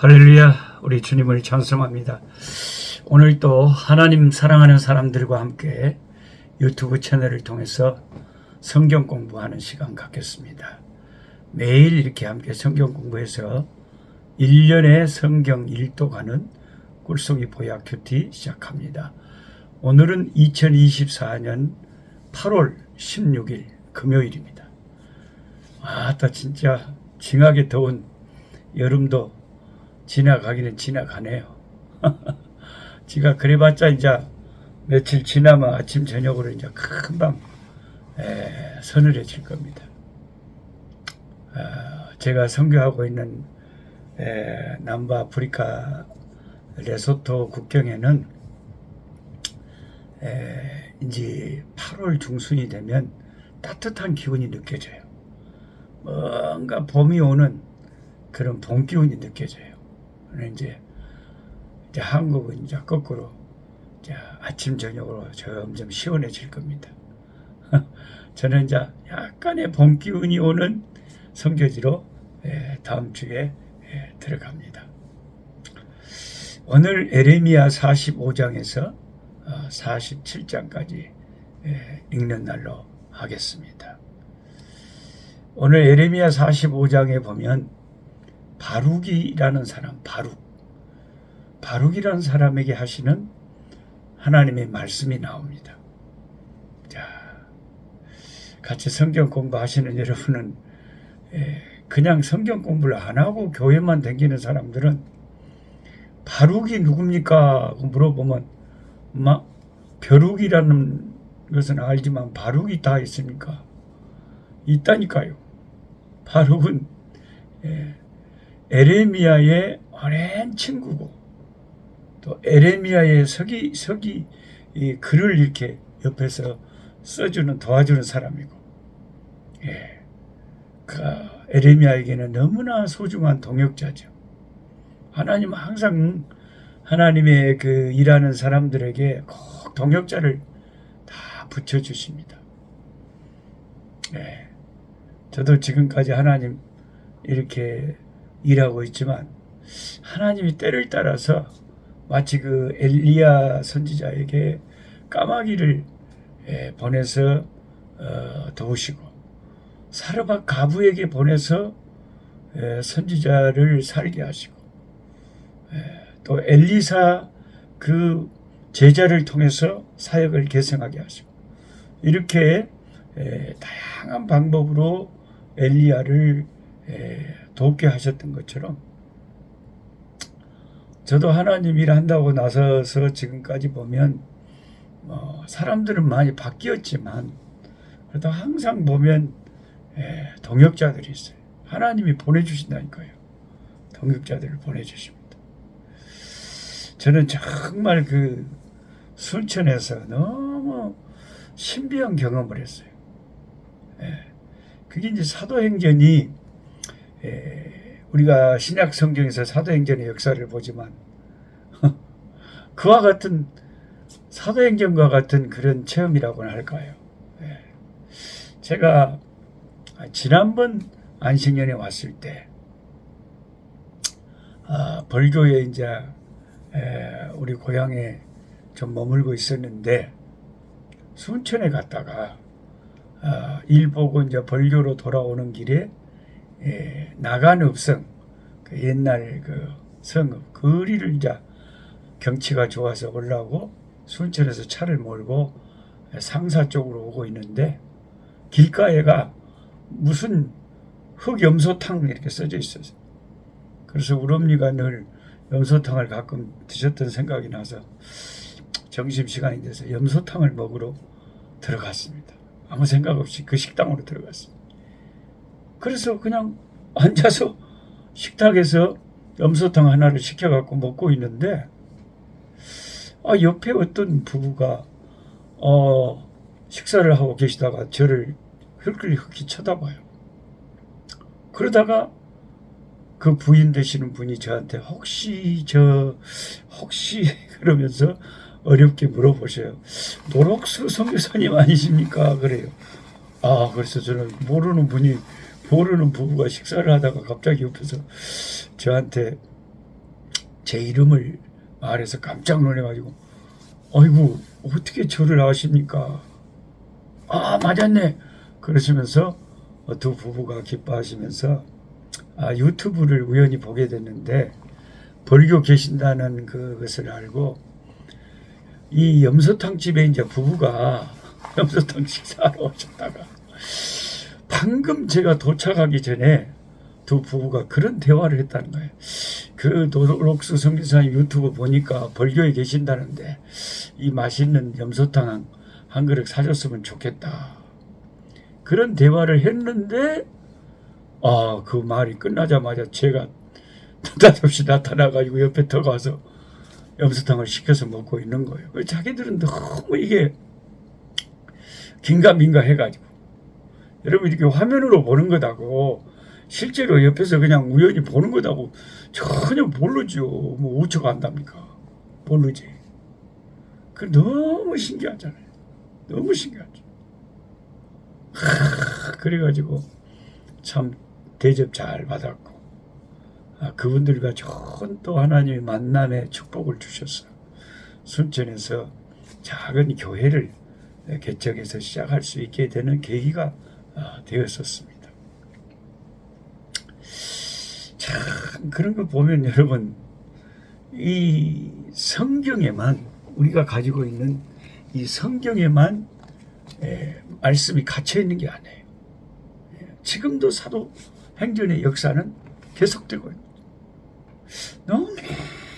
할렐루야, 우리 주님을 찬송합니다. 오늘 또 하나님 사랑하는 사람들과 함께 유튜브 채널을 통해서 성경 공부하는 시간 갖겠습니다. 매일 이렇게 함께 성경 공부해서 1년의 성경 일독하는 꿀송이 보약 큐티 시작합니다. 오늘은 2024년 8월 16일 금요일입니다. 아따 진짜 징하게 더운 여름도 지나가기는 지나가네요. 지가 그래봤자 이제 며칠 지나면 아침 저녁으로 이제 금방 서늘해질 겁니다. 제가 선교하고 있는 남부아프리카 레소토 국경에는 이제 8월 중순이 되면 따뜻한 기운이 느껴져요. 뭔가 봄이 오는 그런 봄 기운이 느껴져요. 이제 한국은 이제 거꾸로 이제 아침 저녁으로 점점 시원해질 겁니다. 저는 이제 약간의 봄 기운이 오는 선교지로 다음 주에 들어갑니다. 오늘 에레미야 45장에서 47장까지 읽는 날로 하겠습니다. 오늘 에레미야 45장에 보면 바룩이라는 사람, 바룩이라는 사람에게 하시는 하나님의 말씀이 나옵니다. 자, 같이 성경 공부하시는 여러분은 그냥 성경 공부를 안 하고 교회만 다니는 사람들은 바룩이 누굽니까? 하고 물어보면 벼룩이라는 것은 알지만 바룩이 다 있습니까? 있다니까요. 바룩은 에레미야의 오랜 친구고 또 에레미야의 서기 이 글을 이렇게 옆에서 써주는 도와주는 사람이고, 그 에레미야에게는 너무나 소중한 동역자죠. 하나님은 항상 하나님의 그 일하는 사람들에게 꼭 동역자를 다 붙여주십니다. 저도 지금까지 하나님 이렇게 일하고 있지만 하나님이 때를 따라서 마치 그 엘리야 선지자에게 까마귀를 보내서 도우시고 사르밧 가부에게 보내서 선지자를 살게 하시고 또 엘리사 그 제자를 통해서 사역을 계승하게 하시고 이렇게 다양한 방법으로 엘리야를 돕게 하셨던 것처럼 저도 하나님 일한다고 나서서 지금까지 보면 사람들은 많이 바뀌었지만 그래도 항상 보면 동역자들이 있어요. 하나님이 보내주신다니까요. 동역자들을 보내주십니다. 저는 정말 그 순천에서 너무 신비한 경험을 했어요. 그게 이제 사도행전이 우리가 신약 성경에서 사도행전의 역사를 보지만 그와 같은 사도행전과 같은 그런 체험이라고는 할까요? 제가 지난번 안식년에 왔을 때 벌교에 이제 우리 고향에 좀 머물고 있었는데 순천에 갔다가 일 보고 이제 벌교로 돌아오는 길에 나간읍성 그 옛날 그 성읍 거리를 이제 경치가 좋아서 올라오고 순천에서 차를 몰고 상사 쪽으로 오고 있는데 길가에가 무슨 흑염소탕 이렇게 써져 있었어요. 그래서 우리 어머니가 늘 염소탕을 가끔 드셨던 생각이 나서 점심시간이 돼서 염소탕을 먹으러 들어갔습니다. 아무 생각 없이 그 식당으로 들어갔습니다. 그래서 그냥 앉아서 식탁에서 염소탕 하나를 시켜갖고 먹고 있는데 옆에 어떤 부부가 식사를 하고 계시다가 저를 흘끗흘끗 쳐다봐요. 그러다가 그 부인 되시는 분이 저한테 혹시 그러면서 어렵게 물어보셔요. 노록수 선교사님 아니십니까? 그래요. 그래서 저는 모르는 부부가 식사를 하다가 갑자기 옆에서 저한테 제 이름을 말해서 깜짝 놀래가지고 아이고 어떻게 저를 아십니까? 아 맞았네. 그러시면서 두 부부가 기뻐하시면서 유튜브를 우연히 보게 됐는데 벌교 계신다는 그것을 알고 이 염소탕 집에 이제 부부가 염소탕 식사하러 오셨다가 방금 제가 도착하기 전에 두 부부가 그런 대화를 했다는 거예요. 그 노록수 선교사님 유튜브 보니까 벌교에 계신다는데 이 맛있는 염소탕 한 그릇 사줬으면 좋겠다. 그런 대화를 했는데 그 말이 끝나자마자 제가 느닷없이 나타나가지고 옆에 더 가서 염소탕을 시켜서 먹고 있는 거예요. 자기들은 너무 이게 긴가민가 해가지고 여러분 이렇게 화면으로 보는 것하고 실제로 옆에서 그냥 우연히 보는 것하고 전혀 모르죠. 뭐 우처가 안답니까? 모르지. 그 너무 신기하잖아요. 너무 신기하죠. 그래가지고 참 대접 잘 받았고 그분들과 좋은 또 하나님의 만남의 축복을 주셨어요. 순천에서 작은 교회를 개척해서 시작할 수 있게 되는 계기가 되었었습니다. 참 그런 거 보면 여러분 이 성경에만 우리가 가지고 있는 이 성경에만 말씀이 갇혀 있는 게 아니에요. 지금도 사도행전의 역사는 계속되고 있는 거죠.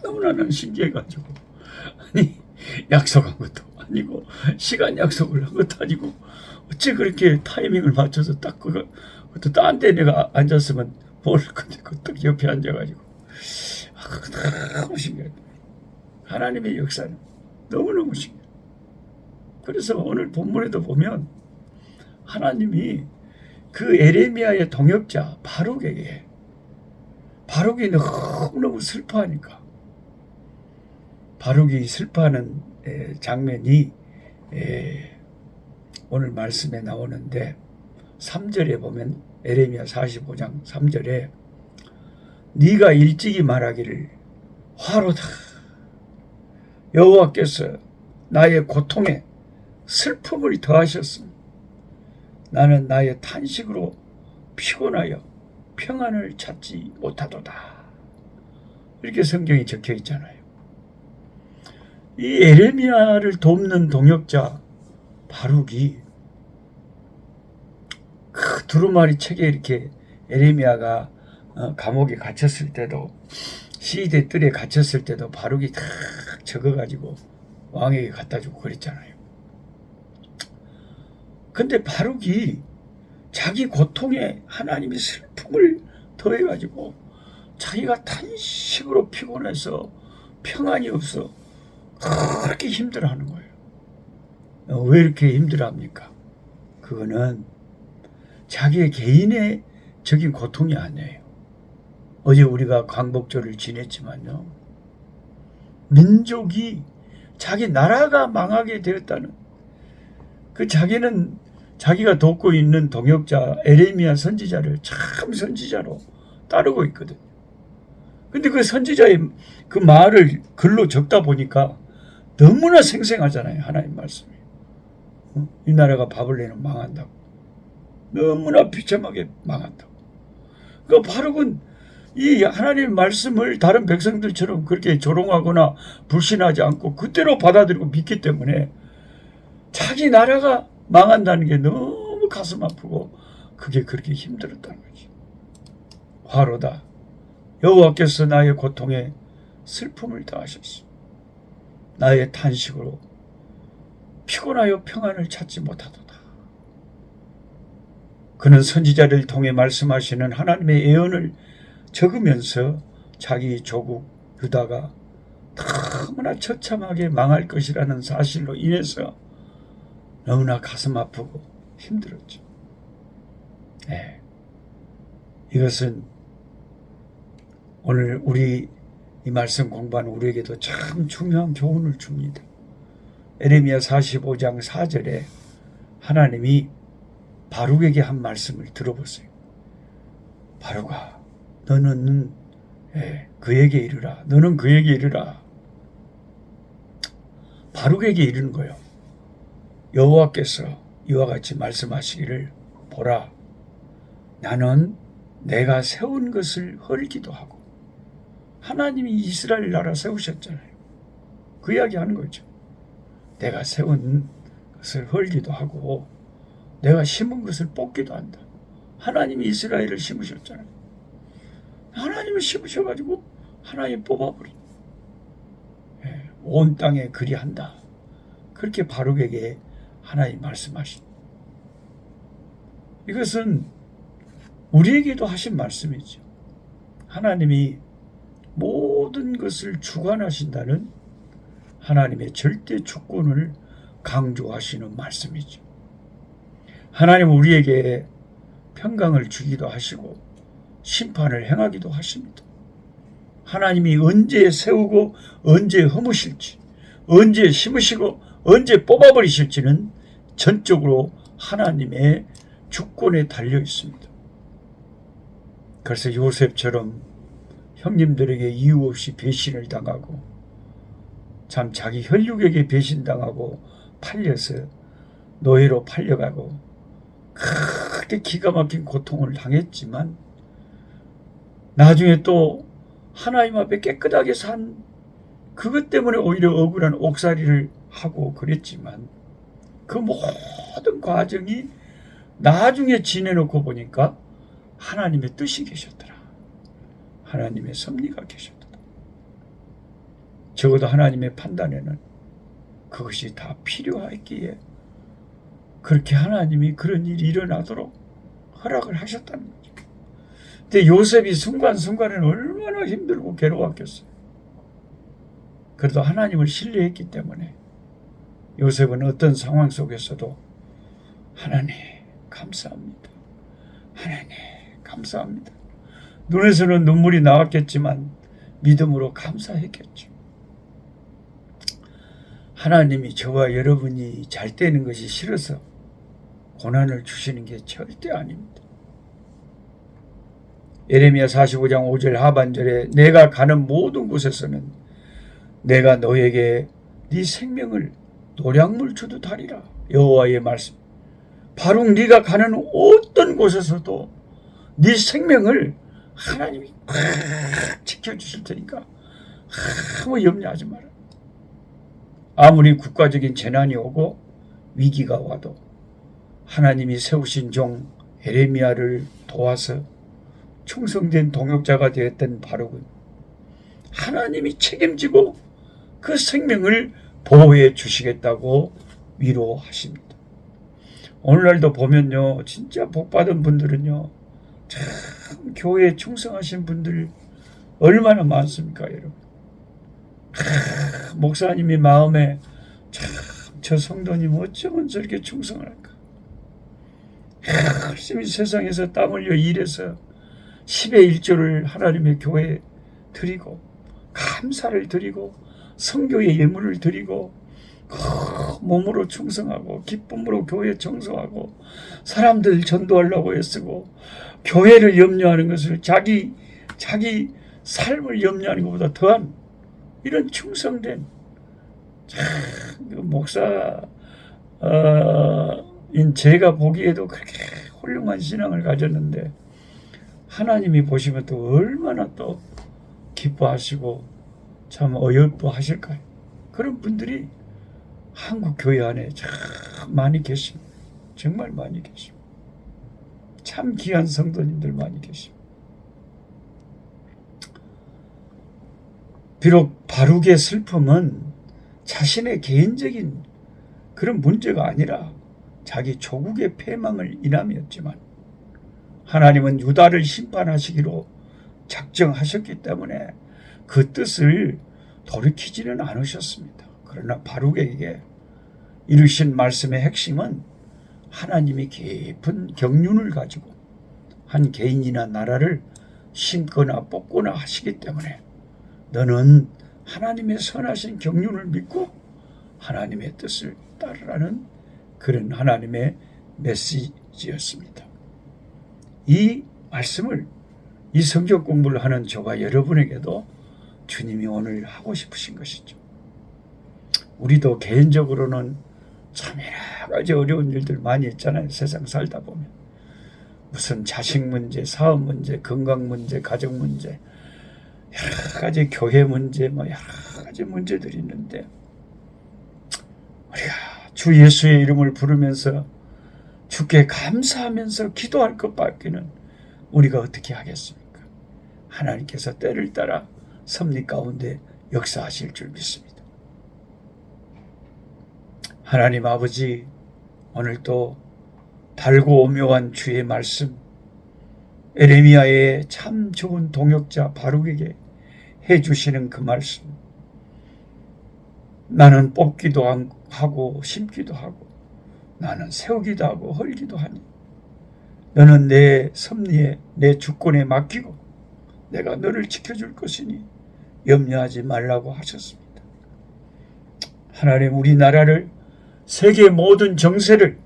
너무나 신기해가지고 아니 약속한 것도 아니고 시간 약속을 한 것도 아니고 어째 그렇게 타이밍을 맞춰서 딱 그것도 딴 데 내가 앉았으면 모를 건데 딱 옆에 앉아가지고 너무 신기해요. 하나님의 역사는 너무너무 신기해요. 그래서 오늘 본문에도 보면 하나님이 그 에레미야의 동역자 바룩에게 바룩이 너무너무 슬퍼하니까 바룩이 슬퍼하는 장면이 오늘 말씀에 나오는데 3절에 보면 에레미야 45장 3절에 네가 일찍이 말하기를 화로다 여호와께서 나의 고통에 슬픔을 더하셨음 나는 나의 탄식으로 피곤하여 평안을 찾지 못하도다. 이렇게 성경이 적혀 있잖아요. 이 에레미야를 돕는 동역자 바룩이 그 두루마리 책에 이렇게 에레미야가 감옥에 갇혔을 때도 시대 뜰에 갇혔을 때도 바룩이 다 적어가지고 왕에게 갖다주고 그랬잖아요. 근데 바룩이 자기 고통에 하나님이 슬픔을 더해가지고 자기가 탄식으로 피곤해서 평안이 없어 그렇게 힘들어하는 거예요. 왜 이렇게 힘들어합니까? 그거는 자기의 개인의 적인 고통이 아니에요. 어제 우리가 광복절을 지냈지만요. 민족이 자기 나라가 망하게 되었다는 그 자기는 자기가 돕고 있는 동역자 에레미야 선지자를 참 선지자로 따르고 있거든요. 근데 그 선지자의 그 말을 글로 적다 보니까 너무나 생생하잖아요. 하나님 말씀이. 이 나라가 바벨론은 망한다고. 너무나 비참하게 망한다고. 그 바룩은 이 하나님 말씀을 다른 백성들처럼 그렇게 조롱하거나 불신하지 않고 그대로 받아들이고 믿기 때문에 자기 나라가 망한다는 게 너무 가슴 아프고 그게 그렇게 힘들었다는 거지. 화로다. 여호와께서 나의 고통에 슬픔을 더하셨소. 나의 탄식으로 피곤하여 평안을 찾지 못하도다. 그는 선지자를 통해 말씀하시는 하나님의 예언을 적으면서 자기 조국 유다가 너무나 처참하게 망할 것이라는 사실로 인해서 너무나 가슴 아프고 힘들었죠. 네. 이것은 오늘 우리 이 말씀 공부하는 우리에게도 참 중요한 교훈을 줍니다. 에레미야 45장 4절에 하나님이 바룩에게 한 말씀을 들어보세요. 바룩아, 너는 그에게 이르라. 너는 그에게 이르라. 바룩에게 이르는 거예요. 여호와께서 이와 같이 말씀하시기를 보라. 나는 내가 세운 것을 헐기도 하고 하나님이 이스라엘 나라 세우셨잖아요. 그 이야기 하는 거죠. 내가 세운 것을 헐기도 하고 내가 심은 것을 뽑기도 한다. 하나님이 이스라엘을 심으셨잖아요. 하나님을 심으셔가지고 하나님 뽑아버린. 온 땅에 그리한다. 그렇게 바룩에게 하나님 말씀하신. 이것은 우리에게도 하신 말씀이죠. 하나님이 모든 것을 주관하신다는 하나님의 절대 주권을 강조하시는 말씀이죠. 하나님은 우리에게 평강을 주기도 하시고 심판을 행하기도 하십니다. 하나님이 언제 세우고 언제 허무실지, 언제 심으시고 언제 뽑아버리실지는 전적으로 하나님의 주권에 달려 있습니다. 그래서 요셉처럼 형님들에게 이유 없이 배신을 당하고 참 자기 혈육에게 배신당하고 팔려서 노예로 팔려가고 크게 기가 막힌 고통을 당했지만 나중에 또 하나님 앞에 깨끗하게 산 그것 때문에 오히려 억울한 옥살이를 하고 그랬지만 그 모든 과정이 나중에 지내놓고 보니까 하나님의 뜻이 계셨더라. 하나님의 섭리가 계셨더라. 적어도 하나님의 판단에는 그것이 다 필요했기에 그렇게 하나님이 그런 일이 일어나도록 허락을 하셨다는 거죠. 근데 요셉이 순간순간에는 얼마나 힘들고 괴로웠겠어요. 그래도 하나님을 신뢰했기 때문에 요셉은 어떤 상황 속에서도 하나님 감사합니다. 하나님 감사합니다. 눈에서는 눈물이 나왔겠지만 믿음으로 감사했겠죠. 하나님이 저와 여러분이 잘 되는 것이 싫어서 고난을 주시는 게 절대 아닙니다. 예레미야 45장 5절 하반절에 내가 가는 모든 곳에서는 내가 너에게 네 생명을 노량물 주듯 하리라. 여호와의 말씀. 바로 네가 가는 어떤 곳에서도 네 생명을 하나님이 꽉 지켜주실 테니까 아무 염려하지 마라. 아무리 국가적인 재난이 오고 위기가 와도 하나님이 세우신 종 예레미야를 도와서 충성된 동역자가 되었던 바룩은 하나님이 책임지고 그 생명을 보호해 주시겠다고 위로하십니다. 오늘날도 보면요, 진짜 복받은 분들은요, 참 교회에 충성하신 분들 얼마나 많습니까, 여러분? 목사님이 마음에 참 저 성도님 어쩌면 저렇게 충성을 할까? 열심히 세상에서 땀 흘려 일해서 10의 1조를 하나님의 교회에 드리고 감사를 드리고 성교의 예물을 드리고 몸으로 충성하고 기쁨으로 교회 청소하고 사람들 전도하려고 애쓰고 교회를 염려하는 것을 자기 삶을 염려하는 것보다 더한 이런 충성된 목사인 제가 보기에도 그렇게 훌륭한 신앙을 가졌는데 하나님이 보시면 또 얼마나 또 기뻐하시고 참 어여뻐하실까요? 그런 분들이 한국 교회 안에 참 많이 계십니다. 정말 많이 계십니다. 참 귀한 성도님들 많이 계십니다. 비록 바룩의 슬픔은 자신의 개인적인 그런 문제가 아니라 자기 조국의 패망을 인함이었지만 하나님은 유다를 심판하시기로 작정하셨기 때문에 그 뜻을 돌이키지는 않으셨습니다. 그러나 바룩에게 이루신 말씀의 핵심은 하나님이 깊은 경륜을 가지고 한 개인이나 나라를 심거나 뽑거나 하시기 때문에 너는 하나님의 선하신 경륜을 믿고 하나님의 뜻을 따르라는 그런 하나님의 메시지였습니다. 이 말씀을 이 성경 공부를 하는 저와 여러분에게도 주님이 오늘 하고 싶으신 것이죠. 우리도 개인적으로는 참 여러 가지 어려운 일들 많이 있잖아요. 세상 살다 보면. 무슨 자식 문제, 사업 문제, 건강 문제, 가정 문제, 여러 가지 교회 문제, 여러 가지 문제들이 있는데, 우리가 주 예수의 이름을 부르면서 주께 감사하면서 기도할 것밖에는 우리가 어떻게 하겠습니까? 하나님께서 때를 따라 섭리 가운데 역사하실 줄 믿습니다. 하나님 아버지, 오늘도 달고 오묘한 주의 말씀, 에레미야의 참 좋은 동역자 바룩에게 해주시는 그 말씀, 나는 뽑기도 하고 심기도 하고 나는 세우기도 하고 헐기도 하니 너는 내 섭리에 내 주권에 맡기고 내가 너를 지켜줄 것이니 염려하지 말라고 하셨습니다. 하나님, 우리나라를, 세계 모든 정세를,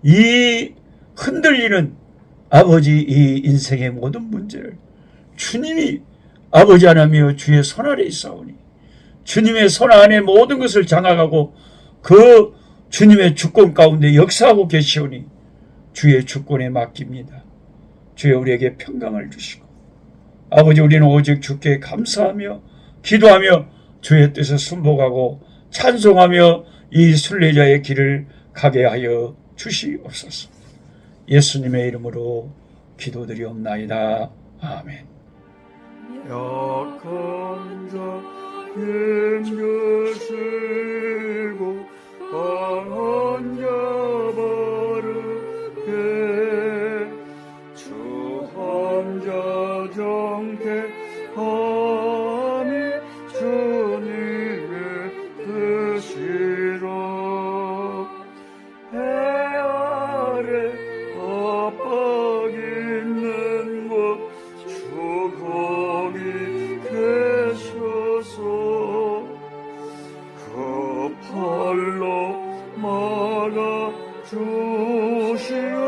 이 흔들리는 아버지 이 인생의 모든 문제를 주님이 아버지 하나며 주의 손 아래 있사오니 주님의 손 안에 모든 것을 장악하고 그 주님의 주권 가운데 역사하고 계시오니 주의 주권에 맡깁니다. 주여 우리에게 평강을 주시고 아버지, 우리는 오직 주께 감사하며 기도하며 주의 뜻을 순복하고 찬송하며 이 순례자의 길을 가게 하여 주시옵소서. 예수님의 이름으로 기도드리옵나이다. 아멘. 약한 자 힘주시고 강한 자 바르게 주 혼자 정케하니 주님의 뜻이라. 해 아래 압박 있는 곳 주 거기 계셔서 그 팔로 막아 주시오.